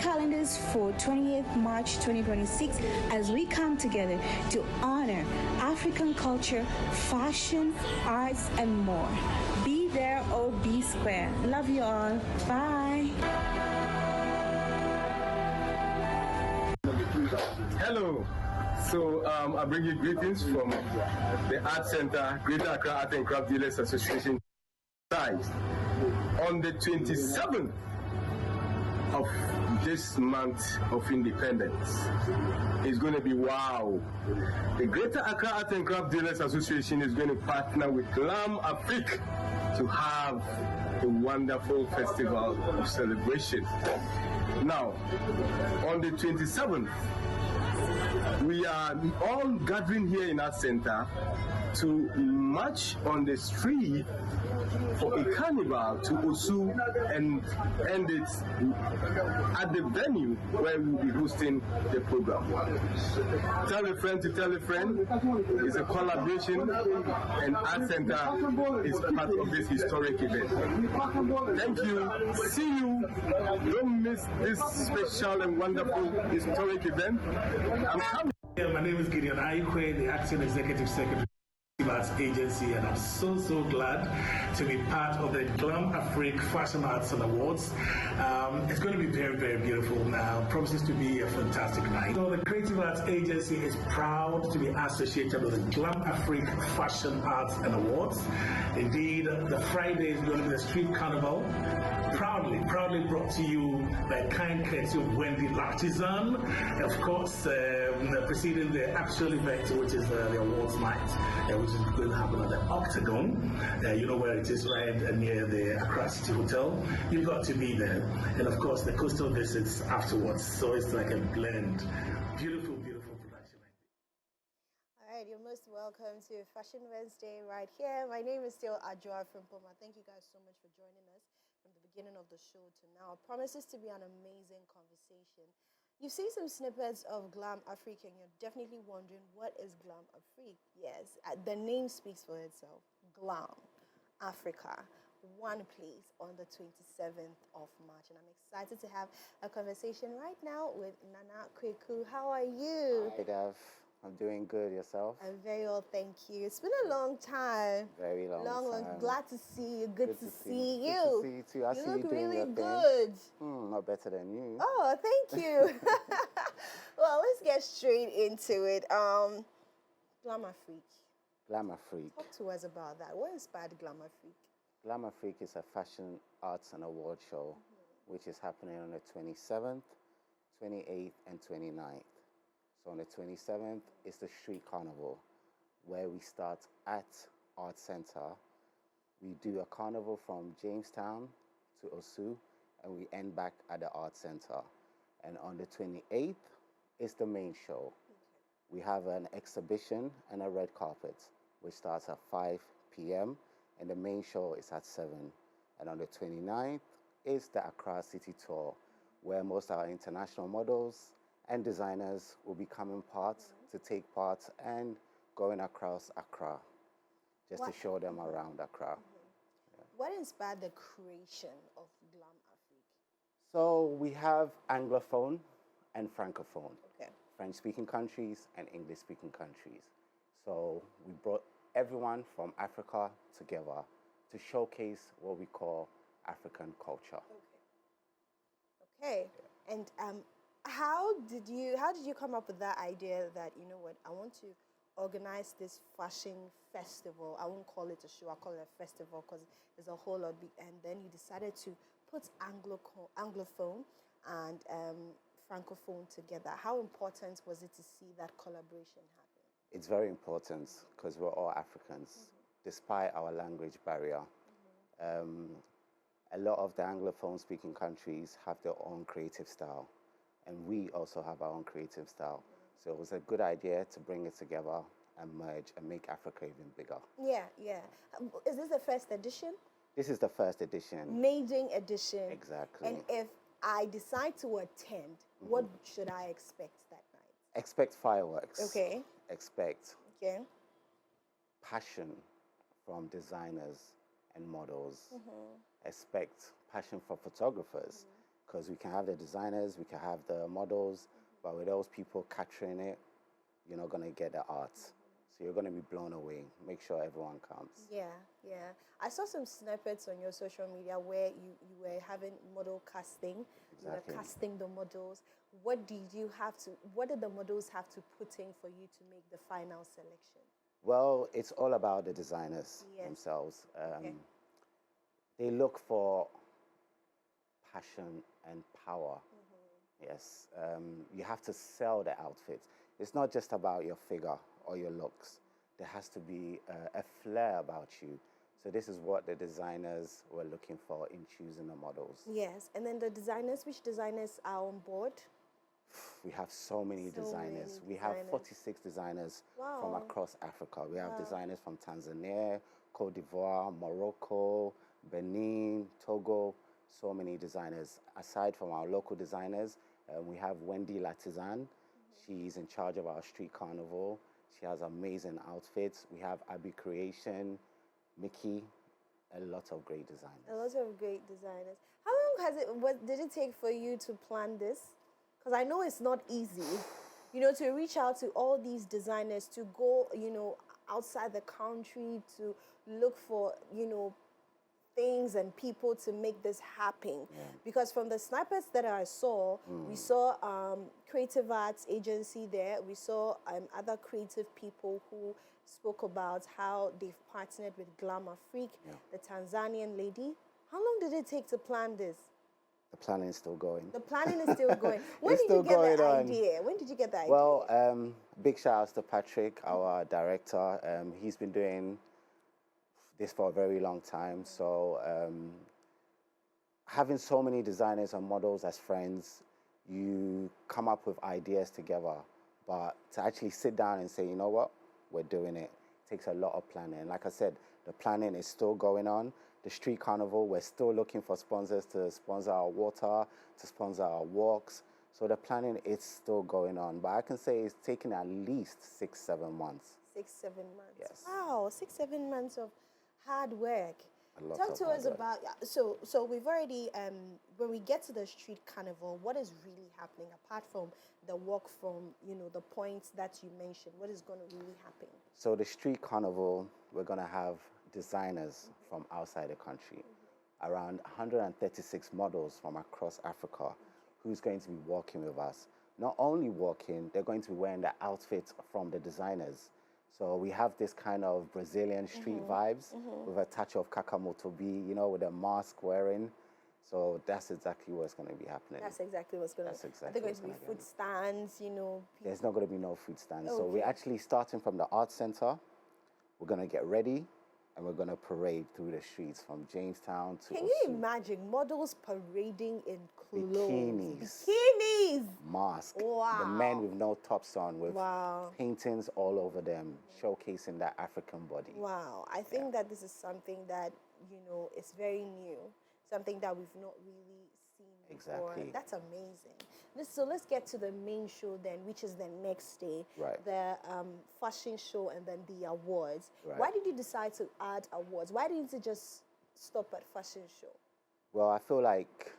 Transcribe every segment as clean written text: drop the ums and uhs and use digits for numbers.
calendars for 28th March 2026 as we come together to honor African culture, fashion, arts, and more. Be there or be square. Love you all. Bye. Hello. So I bring you greetings from the Art Center, Greater Accra Art and Craft Dealers Association. On the 27th of this month of independence, it's going to be wow. The Greater Accra Art and Craft Dealers Association is going to partner with Glam Afrique to have a wonderful festival of celebration. Now, on the 27th, we are all gathering here in our center to march on the street for a carnival to Osu and end it at the venue where we will be hosting the program. Tell a friend to tell a friend. It's a collaboration, and Art Center is part of this historic event. Thank you. See you. Don't miss this special and wonderful historic event. I'm coming. My name is Gideon Aikwe, the Acting Executive Secretary of the Arts Agency, and I'm so glad to be part of the Glam Afrique Fashion Arts and Awards. It's going to be very beautiful now. Promises to be a fantastic night. So the Creative Arts Agency is proud to be associated with the Glam Afrique Fashion Arts and Awards. Indeed, the Friday is going to be the Street Carnival. Proudly brought to you by kind courtesy of Wendy Lartisan, of course, preceding the actual event, which is the awards night, which is going to happen at the Octagon. You know where it is, right near the Accra City Hotel. You've got to be there. And of course, the coastal visits afterwards. So it's like a blend. Beautiful production. All right, you're most welcome to Fashion Wednesday right here. My name is still Adjoa from Poma. Thank you guys so much for joining us from the beginning of the show to now. It promises to be an amazing conversation. You've seen some snippets of Glam Afrique, and you're definitely wondering, what is Glam Afrique? Yes, the name speaks for itself. Glam Africa, one place on the 27th of March. And I'm excited to have a conversation right now with Nana Kweku. How are you? Hi, Dev. I'm doing good. Yourself? I'm very well, thank you. It's been a long time. Very long time. Glad to see you. Good to see you. Good to see you too. I see you look doing really your good. thing. Not better than you. Oh, thank you. Well, let's get straight into it. Glam Afrique. Glam Afrique. Talk to us about that. What inspired Glam Afrique? Glam Afrique is a fashion arts and award show, which is happening on the 27th, 28th, and 29th. So on the 27th is the Street Carnival, where we start at Art Center. We do a carnival from Jamestown to Osu, and we end back at the Art Center. And on the 28th is the main show. We have an exhibition and a red carpet, which starts at 5 p.m., and the main show is at 7. And on the 29th is the Accra City Tour, where most of our international models and designers will be coming to take part and going across Accra, just to show them around Accra. Yeah. What inspired the creation of Glam Afrique? So we have Anglophone and Francophone, okay. French-speaking countries and English-speaking countries. So we brought everyone from Africa together to showcase what we call African culture. Okay. Yeah. And how did you come up with that idea that, you know what, I want to organize this fashion festival? I won't call it a show, I'll call it a festival because there's a whole lot. And then you decided to put Anglophone and Francophone together. How important was it to see that collaboration happen? It's very important because we're all Africans, despite our language barrier. A lot of the Anglophone-speaking countries have their own creative style, and we also have our own creative style. So it was a good idea to bring it together and merge and make Africa even bigger. Yeah. Is this the first edition? This is the first edition. Maiden edition. Exactly. And if I decide to attend, what should I expect that night? Expect fireworks. Okay. Expect okay. passion from designers and models. Expect passion for photographers. because we can have the designers, we can have the models, but with those people capturing it, you're not going to get the art. So you're going to be blown away. Make sure everyone comes. Yeah, yeah. I saw some snippets on your social media where you were having model casting. You were Exactly. casting the models. What did the models have to put in for you to make the final selection? Well, it's all about the designers themselves. Okay. They look for passion and power. Yes, you have to sell the outfits. It's not just about your figure or your looks. There has to be a flair about you. So this is what the designers were looking for in choosing the models. Yes, and then the designers, which designers are on board? We have so many designers. We have 46 designers from across Africa. We have designers from Tanzania, Cote d'Ivoire, Morocco, Benin, Togo, so many designers. Aside from our local designers, we have Wendy Latizan. She's in charge of our street carnival. She has amazing outfits. We have Abby Creation, Mickey, a lot of great designers. A lot of great designers. How long did it take for you to plan this? Because I know it's not easy, to reach out to all these designers, to go, outside the country to look for, things and people to make this happen. Yeah. Because from the snippets that I saw, we saw creative arts agency there. We saw other creative people who spoke about how they've partnered with Glam Afrique, the Tanzanian lady. How long did it take to plan this? The planning is still going. The planning is still going. When It's did you still get the going idea? When did you get the idea? Well, big shout outs to Patrick, our director. He's been doing this for a very long time. So having so many designers and models as friends, you come up with ideas together. But to actually sit down and say, you know what, we're doing it, takes a lot of planning. Like I said, the planning is still going on. The street carnival, we're still looking for sponsors to sponsor our water, to sponsor our walks. So the planning is still going on. But I can say it's taken at least 6-7 months. 6-7 months. Yes. Wow, 6-7 months of hard work. Talk to us work. about, so we've already, when we get to the street carnival, what is really happening apart from the walk from, the points that you mentioned? What is going to really happen? So the street carnival, we're going to have designers from outside the country, around 136 models from across Africa who's going to be walking with us. Not only walking, they're going to be wearing the outfits from the designers. So we have this kind of Brazilian street vibes with a touch of Kakamotobi, with a mask wearing. So that's exactly what's going to be happening. That's exactly what's going to happen. Exactly Are there going to be food stands, There's not going to be no food stands. Okay. So we're actually starting from the art center. We're going to get ready and we're going to parade through the streets from Jamestown to Can Osu. you imagine models parading in clothes? Bikinis. Bikinis! Mask. Wow. The men with no tops on with Wow. paintings all over them, showcasing that African body. Wow. I think that this is something that, is very new, something that we've not really seen before. Exactly. That's amazing. So let's get to the main show then, which is the next day, Right. the fashion show and then the awards. Right. Why did you decide to add awards? Why didn't you just stop at fashion show? Well, I feel like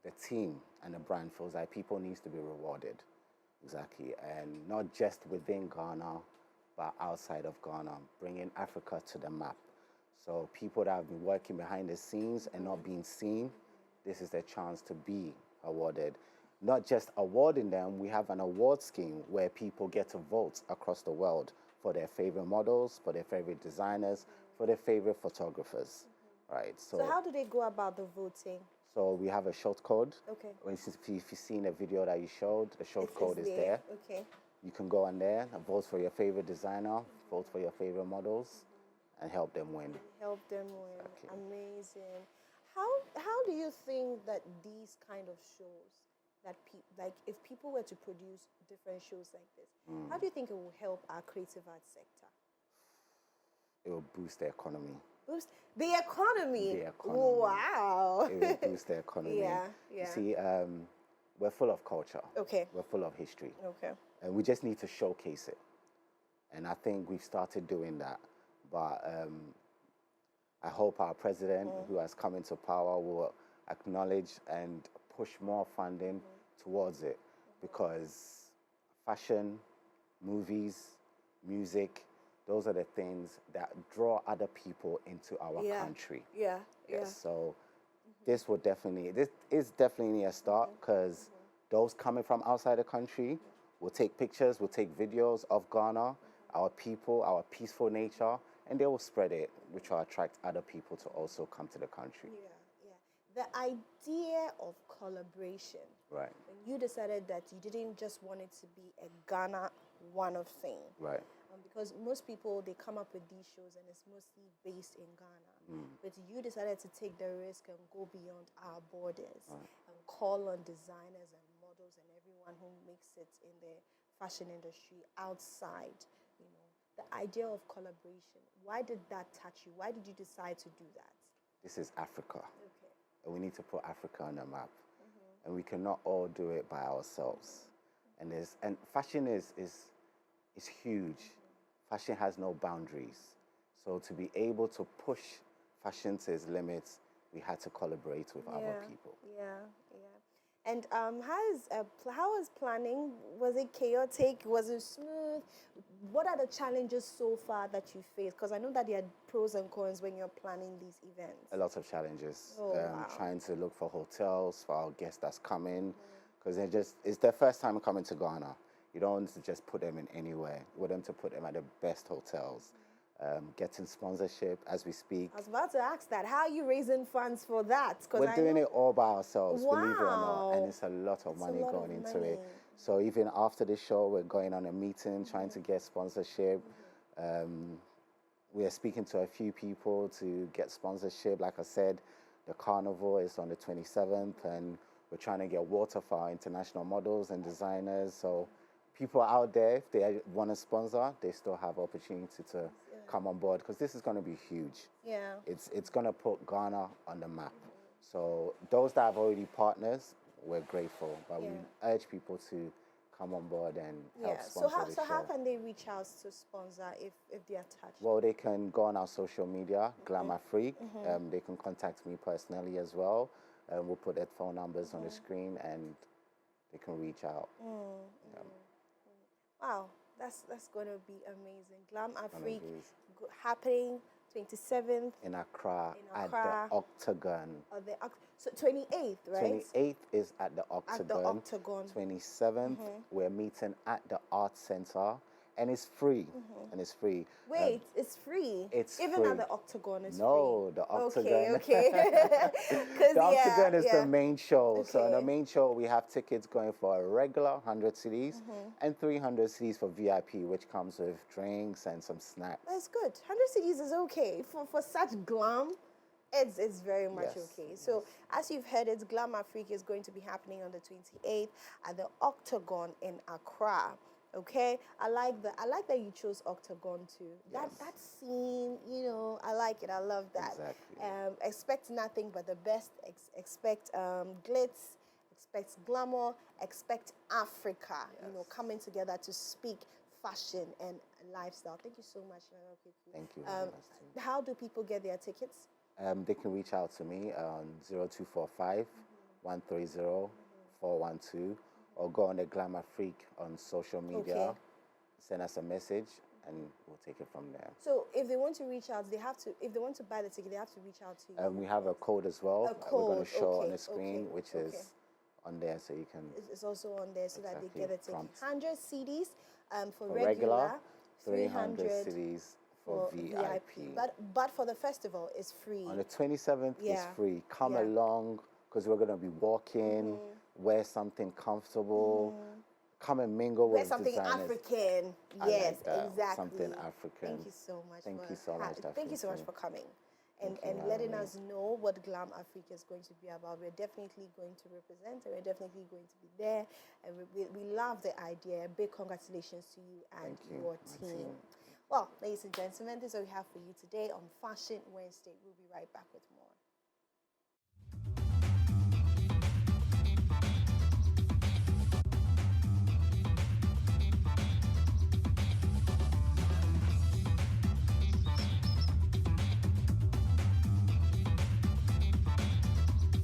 the team and the brand feels like people needs to be rewarded. Exactly. And not just within Ghana, but outside of Ghana, bringing Africa to the map. So people that have been working behind the scenes and not being seen, this is their chance to be awarded. Not just awarding them, we have an award scheme where people get to vote across the world for their favorite models, for their favorite designers, for their favorite photographers, right? So how do they go about the voting? So we have a short code. Okay. If you've seen a video that you showed, the short code is there. Okay. You can go on there and vote for your favorite designer, vote for your favorite models, and help them win. Help them win. Exactly. Amazing. How do you think that these kind of shows, that like if people were to produce different shows like this, how do you think it will help our creative arts sector? It will boost the economy. Boost the economy. The economy. Wow. It will boost the economy. Yeah. You see, we're full of culture. Okay. We're full of history. Okay. And we just need to showcase it. And I think we've started doing that. But I hope our president, who has come into power, will acknowledge and push more funding towards it, because fashion, movies, music, those are the things that draw other people into our country. Yeah. So this is definitely a start, because those coming from outside the country will take pictures, will take videos of Ghana, our people, our peaceful nature, and they will spread it, which will attract other people to also come to the country. The idea of collaboration. Right. When you decided that you didn't just want it to be a Ghana one-off thing. Right. Because most people, they come up with these shows and it's mostly based in Ghana. But you decided to take the risk and go beyond our borders and call on designers and models and everyone who makes it in the fashion industry outside, the idea of collaboration. Why did that touch you? Why did you decide to do that? This is Africa. Okay. And we need to put Africa on the map. And we cannot all do it by ourselves. And fashion is huge. Fashion has no boundaries. So to be able to push fashion to its limits, we had to collaborate with other people. And how was planning? Was it chaotic? Was it smooth? What are the challenges so far that you faced? Because I know that there are pros and cons when you're planning these events. A lot of challenges. Wow. Trying to look for hotels for our guests that's coming, because it's their first time coming to Ghana. You don't want to just put them in anywhere. You want them to put them at the best hotels. Getting sponsorship as we speak. I was about to ask that. How are you raising funds for that? We're doing it all by ourselves, believe it or not. And it's a lot of money lot going of into money. it. So even after the show, we're going on a meeting, trying to get sponsorship. We are speaking to a few people to get sponsorship. Like I said, the carnival is on the 27th, and we're trying to get water for our international models and designers. So people out there, if they want to sponsor, they still have opportunity to come on board, because this is going to be huge. Yeah. It's going to put Ghana on the map. So those that have already partners, we're grateful, but we urge people to come on board and help sponsor the show. So how can they reach out to sponsor if they are touched? Well, they can go on our social media, Glam Afrique. They can contact me personally as well. We'll put their phone numbers on the screen, and they can reach out. Wow, that's going to be amazing. Glam Afrique happening 27th in Accra, at the Octagon. So 28th, right? 28th is at the Octagon. At the Octagon. 27th, we're meeting at the Art Center, and it's free. And it's free. Wait, it's free? It's even free. At the Octagon, it's free? No, the Octagon. Okay. The Octagon is the main show. Okay. So on the main show, we have tickets going for a regular 100 cedis and 300 cedis for VIP, which comes with drinks and some snacks. That's good. 100 cedis is okay. For such glam, it's very much okay. So as you've heard, it's Glam Afrique is going to be happening on the 28th at the Octagon in Accra. Okay, I like that you chose Octagon too. That scene, I like it. I love that. Exactly. Expect nothing but the best. Expect glitz. Expect glamour. Expect Africa. Coming together to speak fashion and lifestyle. Thank you so much, Thank you very much. How do people get their tickets? They can reach out to me on 0245 130 412. Or go on the Glam Afrique on social media, send us a message, and we'll take it from there. So if they want to reach out, if they want to buy the ticket, they have to reach out to you. We have a code as well. A code, we're going to show on the screen, which is on there, so you can... It's also on there so that they get a ticket. Prompt. 100 CDs for regular, 300 CDs for VIP. But for the festival, it's free. On the 27th, it's free. Come along, because we're going to be walking. Wear something comfortable. Come and mingle with something designers. African. I Yes, like exactly. Something African. Thank you so much. Thank you so much. Thank you so much for coming and letting us know what Glam Afrique is going to be about. We're definitely going to represent, and we're definitely going to be there. And we love the idea. Big congratulations to you and your team. Well, ladies and gentlemen, this is what we have for you today on Fashion Wednesday. We'll be right back with more.